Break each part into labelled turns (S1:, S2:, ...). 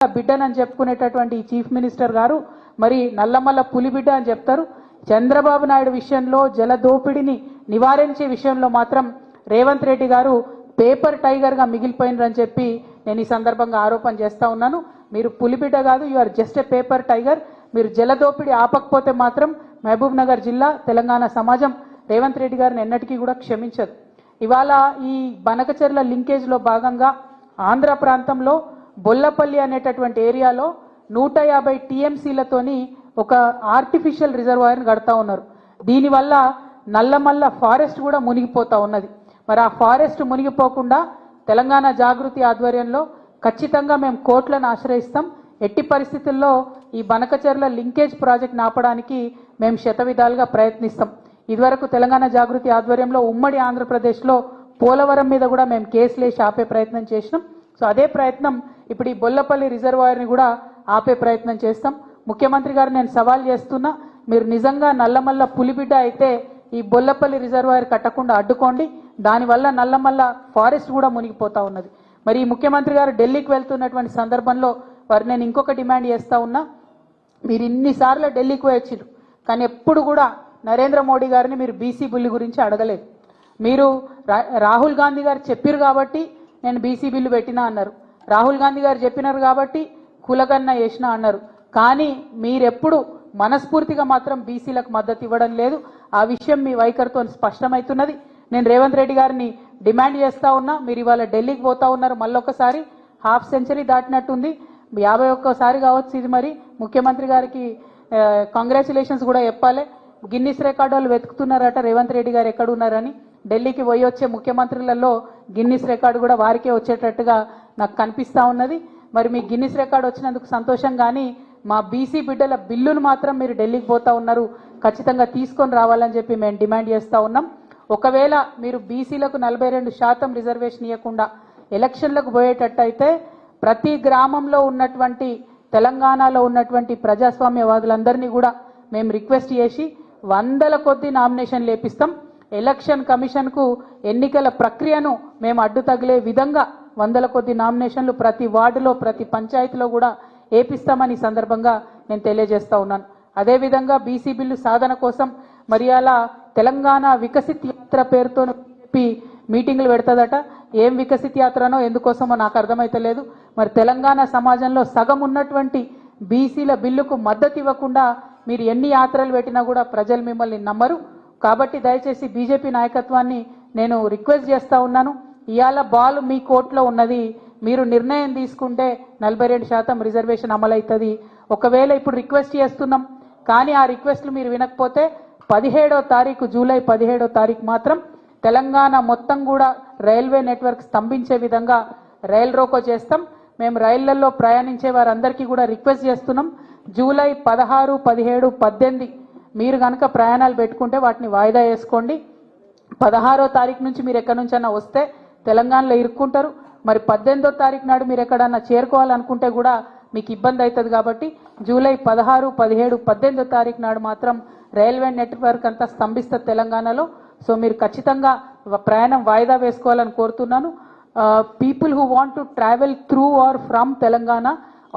S1: బిడ్డనని చెప్పుకునేటటువంటి chief minister గారు మరి నల్లమల్ల పులిబిడ్డ అని చెప్తారు. చంద్రబాబు నాయుడు విషయంలో జల దోపిడీని నివారించే విషయంలో మాత్రం రేవంత్ రెడ్డి గారు పేపర్ టైగర్ గా మిగిలిపోయినరని చెప్పి నేను ఈ సందర్భంగా ఆరోపణ చేస్తా ఉన్నాను. మీరు పులిబిడ్డ కాదు, you are just a paper tiger. మీరు జల దోపిడీ ఆపకపోతే మాత్రం మహబూబ్ నగర్ జిల్లా తెలంగాణ సమాజం రేవంత్ రెడ్డి గారిని ఎన్నటికీ కూడా క్షమించదు. ఇవాళ ఈ బనకచెర్ల లింకేజ్ లో భాగంగా ఆంధ్ర ప్రాంతంలో బొల్లపల్లి అనేటటువంటి ఏరియాలో 150 టీఎంసీలతోని ఒక ఆర్టిఫిషియల్ రిజర్వాయర్ని కడతా ఉన్నారు. దీనివల్ల నల్లమల్ల ఫారెస్ట్ కూడా మునిగిపోతా ఉన్నది. మరి ఆ ఫారెస్ట్ మునిగిపోకుండా తెలంగాణ జాగృతి ఆధ్వర్యంలో ఖచ్చితంగా మేము కోర్టులను ఆశ్రయిస్తాం. ఎట్టి పరిస్థితుల్లో ఈ బనకచెర్ల లింకేజ్ ప్రాజెక్ట్ ఆపడానికి మేము శతవిధాలుగా ప్రయత్నిస్తాం. ఇదివరకు తెలంగాణ జాగృతి ఆధ్వర్యంలో ఉమ్మడి ఆంధ్రప్రదేశ్లో పోలవరం మీద కూడా మేము కేసులేసి ఆపే ప్రయత్నం చేసినాం. సో అదే ప్రయత్నం ఇప్పుడు ఈ బొల్లపల్లి రిజర్వాయర్ని కూడా ఆపే ప్రయత్నం చేస్తాం. ముఖ్యమంత్రి గారు నేను సవాల్ చేస్తున్నా, మీరు నిజంగా నల్లమల్ల పులిబిడ్డ అయితే ఈ బొల్లపల్లి రిజర్వాయర్ కట్టకుండా అడ్డుకోండి. దానివల్ల నల్లమల్ల ఫారెస్ట్ కూడా మునిగిపోతా ఉన్నది. మరి ఈ ముఖ్యమంత్రి గారు ఢిల్లీకి వెళ్తున్నటువంటి సందర్భంలో వారు నేను ఇంకొక డిమాండ్ చేస్తా ఉన్నా, మీరు ఇన్నిసార్లు ఢిల్లీకి వచ్చారు కానీ ఎప్పుడు కూడా నరేంద్ర మోడీ గారిని మీరు బీసీ బిల్లు గురించి అడగలేదు. మీరు రాహుల్ గాంధీ గారు చెప్పారు కాబట్టి నేను బీసీ బిల్లు పెట్టినా అన్నారు, రాహుల్ గాంధీ గారు చెప్పినారు కాబట్టి కులగన్న వేసినా అన్నారు. కానీ మీరెప్పుడు మనస్ఫూర్తిగా మాత్రం బీసీలకు మద్దతు ఇవ్వడం లేదు. ఆ విషయం మీ వైఖరితో స్పష్టమవుతున్నది. నేను రేవంత్ రెడ్డి గారిని డిమాండ్ చేస్తా ఉన్నా, మీరు ఇవాళ ఢిల్లీకి పోతా ఉన్నారు, మళ్ళొకసారి హాఫ్ సెంచరీ దాటినట్టుంది, 51సారి కావచ్చు ఇది. మరి ముఖ్యమంత్రి గారికి కంగ్రాచులేషన్స్ కూడా చెప్పాలి. గిన్నిస్ రికార్డు వాళ్ళు వెతుకుతున్నారట రేవంత్ రెడ్డి గారు ఎక్కడ ఉన్నారని. ఢిల్లీకి పోయి వచ్చే ముఖ్యమంత్రులలో గిన్నిస్ రికార్డు కూడా వారికే వచ్చేటట్టుగా నాకు కనిపిస్తూ ఉన్నది. మరి మీ గిన్నిస్ రికార్డు వచ్చినందుకు సంతోషం, కానీ మా బీసీ బిడ్డల బిల్లును మాత్రం మీరు ఢిల్లీకి పోతా ఉన్నారు, ఖచ్చితంగా తీసుకొని రావాలని చెప్పి మేము డిమాండ్ చేస్తూ ఉన్నాం. ఒకవేళ మీరు బీసీలకు 42% రిజర్వేషన్ ఇవ్వకుండా ఎలక్షన్లకు పోయేటట్టయితే ప్రతి గ్రామంలో ఉన్నటువంటి తెలంగాణలో ఉన్నటువంటి ప్రజాస్వామ్యవాదులందరినీ కూడా మేము రిక్వెస్ట్ చేసి 100ల కొద్దీ నామినేషన్లు వేపిస్తాం. ఎలక్షన్ కమిషన్కు ఎన్నికల ప్రక్రియను మేము అడ్డు తగిలే విధంగా 100ల కొద్దీ నామినేషన్లు ప్రతి వార్డులో ప్రతి పంచాయతీలో కూడా వేపిస్తామని సందర్భంగా నేను తెలియజేస్తా ఉన్నాను. అదేవిధంగా బీసీ బిల్లు సాధన కోసం మరి అలా తెలంగాణ వికసిత్ యాత్ర పేరుతో చెప్పి మీటింగ్లు పెడతదట. ఏం వికసిత్ యాత్రనో ఎందుకోసమో నాకు అర్థమైతలేదు. మరి తెలంగాణ సమాజంలో సగం ఉన్నటువంటి బీసీల బిల్లుకు మద్దతు ఇవ్వకుండా మీరు ఎన్ని యాత్రలు పెట్టినా కూడా ప్రజలు మిమ్మల్ని నమ్మరు. కాబట్టి దయచేసి బీజేపీ నాయకత్వాన్ని నేను రిక్వెస్ట్ చేస్తా ఉన్నాను, ఇవాళ బాల్ మీ కోర్టులో ఉన్నది, మీరు నిర్ణయం తీసుకుంటే 42% రిజర్వేషన్ అమలవుతుంది. ఒకవేళ ఇప్పుడు రిక్వెస్ట్ చేస్తున్నాం కానీ ఆ రిక్వెస్ట్లు మీరు వినకపోతే 17వ తారీఖు జూలై 17వ తారీఖు మాత్రం తెలంగాణ మొత్తం కూడా రైల్వే నెట్వర్క్ స్తంభించే విధంగా రైల్ రోకో చేస్తాం. మేము రైళ్లలో ప్రయాణించే వారందరికీ కూడా రిక్వెస్ట్ చేస్తున్నాం, జూలై 16, 17, 18 మీరు కనుక ప్రయాణాలు పెట్టుకుంటే వాటిని వాయిదా వేసుకోండి. 16వ తారీఖు నుంచి మీరు ఎక్కడి నుంచైనా వస్తే తెలంగాణలో ఇరుక్కుంటారు. మరి 18వ తారీఖు నాడు మీరు ఎక్కడన్నా చేరుకోవాలనుకుంటే కూడా మీకు ఇబ్బంది అవుతుంది. కాబట్టి జూలై 16, 17, 18వ తారీఖు నాడు మాత్రం రైల్వే నెట్వర్క్ అంతా స్తంభిస్తుంది తెలంగాణలో. సో మీరు ఖచ్చితంగా ప్రయాణం వాయిదా వేసుకోవాలని కోరుతున్నాను. People who want to travel through or from Telangana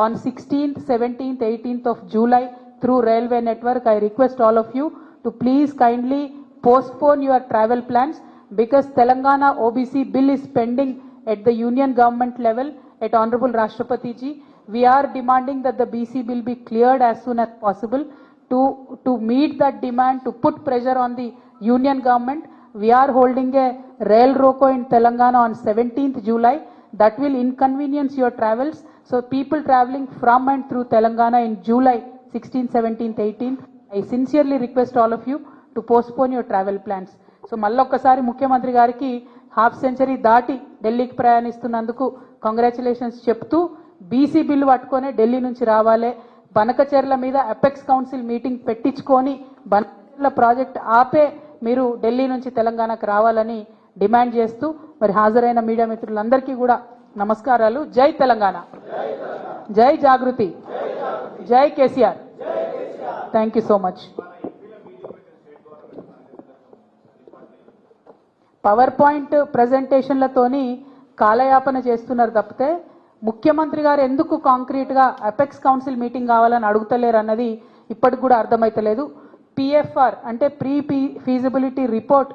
S1: on 16th, 17th, 18th of July through railway network, I request all of you to please kindly postpone your travel plans because Telangana OBC bill is pending at the union government level at Honorable Rashtrapati ji. We are demanding that the BC bill be cleared as soon as possible. To meet that demand, to put pressure on the union government, we are holding a rail roko in Telangana on 17th July. That will inconvenience your travels. So people traveling from and through Telangana in July 16th, 17th, 18th, I sincerely request all of you to postpone your travel plans. So మళ్ళొక్కసారి ముఖ్యమంత్రి గారికి half century దాటి ఢిల్లీకి ప్రయాణిస్తున్నందుకు congratulations చెప్తూ BC bill పట్టుకొని ఢిల్లీ నుంచి రావాలి. బనకచెర్ల మీద అపెక్స్ కౌన్సిల్ మీటింగ్ పెట్టించుకొని బనకచెర్ల ప్రాజెక్ట్ ఆపే మీరు ఢిల్లీ నుంచి తెలంగాణకు రావాలని డిమాండ్ చేస్తూ మరి హాజరైన మీడియా మిత్రులందరికీ కూడా నమస్కారాలు. జై తెలంగాణ, జై జాగృతి, జై KCR. Thank you so much. Power point ప్రజెంటేషన్లతోని కాలయాపన చేస్తున్నారు తప్పితే ముఖ్యమంత్రి గారు ఎందుకు కాంక్రీట్గా అపెక్స్ కౌన్సిల్ మీటింగ్ కావాలని అడుగుతలేరు అన్నది ఇప్పటికి కూడా అర్థమైతలేదు. పిఎఫ్ఆర్ అంటే ప్రీ ఫీజిబిలిటీ రిపోర్ట్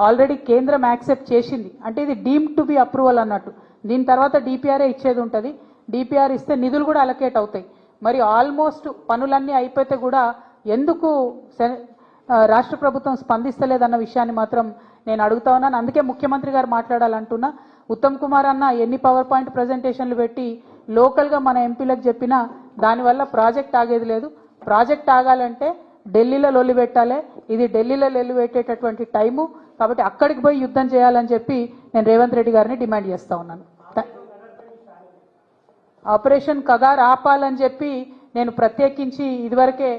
S1: ఆల్రెడీ కేంద్రం యాక్సెప్ట్ చేసింది, అంటే ఇది డీమ్ టు బి అప్రూవల్ అన్నట్టు. దీని తర్వాత డిపిఆర్ఏ ఇచ్చేది ఉంటుంది. డిపిఆర్ ఇస్తే నిధులు కూడా అలకేట్ అవుతాయి. మరి ఆల్మోస్ట్ పనులన్నీ అయిపోతే కూడా ఎందుకు రాష్ట్ర ప్రభుత్వం స్పందిస్తలేదన్న విషయాన్ని మాత్రం నేను అడుగుతా ఉన్నాను. అందుకే ముఖ్యమంత్రి గారు మాట్లాడాలంటున్నా. ఉత్తమ్ కుమార్ అన్న ఎన్ని పవర్ పాయింట్ ప్రజెంటేషన్లు పెట్టి లోకల్గా మన ఎంపీలకు చెప్పినా దానివల్ల ప్రాజెక్ట్ ఆగేది లేదు. ప్రాజెక్ట్ ఆగాలంటే ఢిల్లీలో లొల్లి పెట్టాలి. ఇది ఢిల్లీలో లొల్లి పెట్టేటటువంటి టైము, కాబట్టి అక్కడికి పోయి యుద్ధం చేయాలని చెప్పి నేను రేవంత్ రెడ్డి గారిని డిమాండ్ చేస్తా ఉన్నాను. ఆపరేషన్ కగార్ ఆపాలని చెప్పి నేను ప్రత్యేకించి ఇదివరకే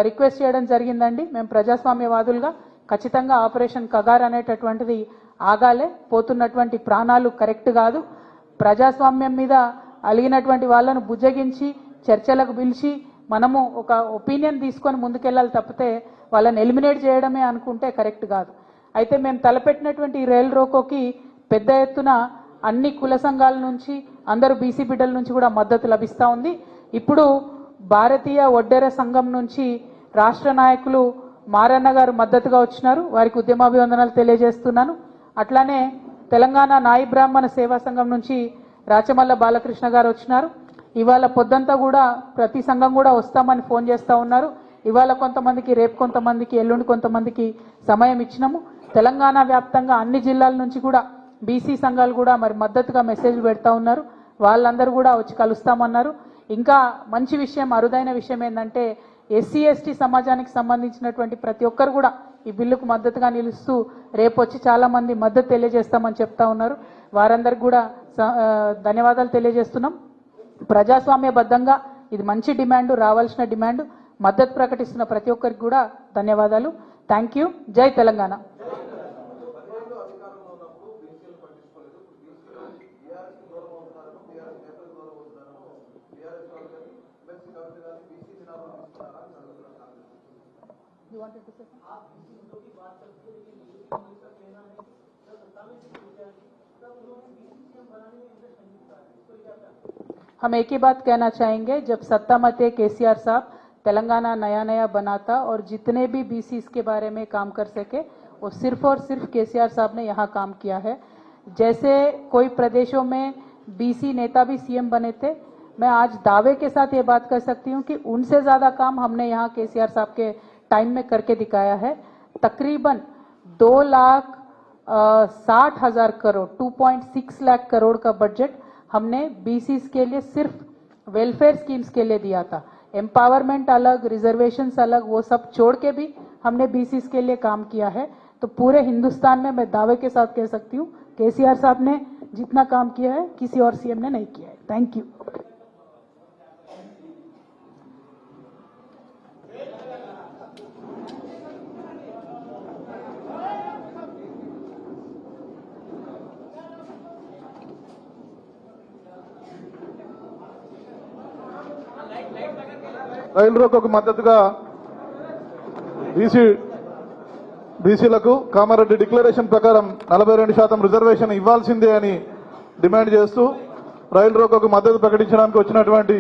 S1: రిక్వెస్ట్ చేయడం జరిగిందండి. మేము ప్రజాస్వామ్యవాదులుగా ఖచ్చితంగా ఆపరేషన్ కగార్ అనేటటువంటిది ఆగాలే. పోతున్నటువంటి ప్రాణాలు కరెక్ట్ కాదు. ప్రజాస్వామ్యం మీద అలిగినటువంటి వాళ్ళను బుజ్జగించి చర్చలకు పిలిచి మనము ఒక ఒపీనియన్ తీసుకొని ముందుకెళ్ళాలి తప్పితే వాళ్ళని ఎలిమినేట్ చేయడమే అనుకుంటే కరెక్ట్ కాదు. అయితే మేము తలపెట్టినటువంటి ఈ రైల్ రోకోకి పెద్ద ఎత్తున అన్ని కుల సంఘాల నుంచి అందరూ బీసీ బిడ్డల నుంచి కూడా మద్దతు లభిస్తూ ఉంది. ఇప్పుడు భారతీయ ఒడ్డెర సంఘం నుంచి రాష్ట్ర నాయకులు మారన్న గారు మద్దతుగా వచ్చినారు. వారికి ఉద్యమాభివందనాలు తెలియజేస్తున్నాను. అట్లానే తెలంగాణ నాయి బ్రాహ్మణ సేవా సంఘం నుంచి రాచమల్ల బాలకృష్ణ గారు వచ్చినారు. ఇవాళ పొద్దంతా కూడా ప్రతి సంఘం కూడా వస్తామని ఫోన్ చేస్తూ ఉన్నారు. ఇవాళ కొంతమందికి, రేపు కొంతమందికి, ఎల్లుండి కొంతమందికి సమయం ఇచ్చినాము. తెలంగాణ వ్యాప్తంగా అన్ని జిల్లాల నుంచి కూడా బీసీ సంఘాలు కూడా మరి మద్దతుగా మెసేజ్లు పెడతా ఉన్నారు. వాళ్ళందరూ కూడా వచ్చి కలుస్తామన్నారు. ఇంకా మంచి విషయం, అరుదైన విషయం ఏంటంటే ఎస్సీ ఎస్టీ సమాజానికి సంబంధించినటువంటి ప్రతి ఒక్కరు కూడా ఈ బిల్లుకు మద్దతుగా నిలుస్తూ రేపు వచ్చి చాలా మంది మద్దతు తెలియజేస్తామని చెప్తా ఉన్నారు. వారందరికీ కూడా ధన్యవాదాలు తెలియజేస్తున్నాం. ప్రజాస్వామ్యబద్ధంగా ఇది మంచి డిమాండ్, రావాల్సిన డిమాండ్. మద్దతు ప్రకటిస్తున్న ప్రతి ఒక్కరికి కూడా ధన్యవాదాలు. Thank you. జై తెలంగాణ. हम एक ही बात कहना चाहेंगे, जब सत्ता में थे केसीआर साहब तेलंगाना नया नया बनाता और जितने भी बीसी इसके बारे में काम कर सके वो सिर्फ और सिर्फ केसीआर साहब ने यहाँ काम किया है। जैसे कोई प्रदेशों में बीसी नेता भी सीएम बने थे, मैं आज दावे के साथ ये बात कर सकती हूँ कि उनसे ज़्यादा काम हमने यहाँ केसीआर साहब के टाइम में करके दिखाया है। तकरीबन 2,60,000 करोड़ 2.6 लाख करोड़ का बजट हमने बीसीस के लिए सिर्फ वेलफेयर स्कीम्स के लिए दिया था। एम्पावरमेंट अलग, रिजर्वेशंस अलग, वो सब छोड़ के भी हमने बीसीस के लिए काम किया है। तो पूरे हिंदुस्तान में मैं दावे के साथ कह सकती हूँ केसीआर साहब ने जितना काम किया है किसी और सीएम ने नहीं किया है। Thank you.
S2: రైలు రోకోకు మద్దతుగా బీసీలకు కామారెడ్డి డిక్లరేషన్ ప్రకారం 42% రిజర్వేషన్ ఇవ్వాల్సిందే అని డిమాండ్ చేస్తూ రైలు రోకోకు మద్దతు ప్రకటించడానికి వచ్చినటువంటి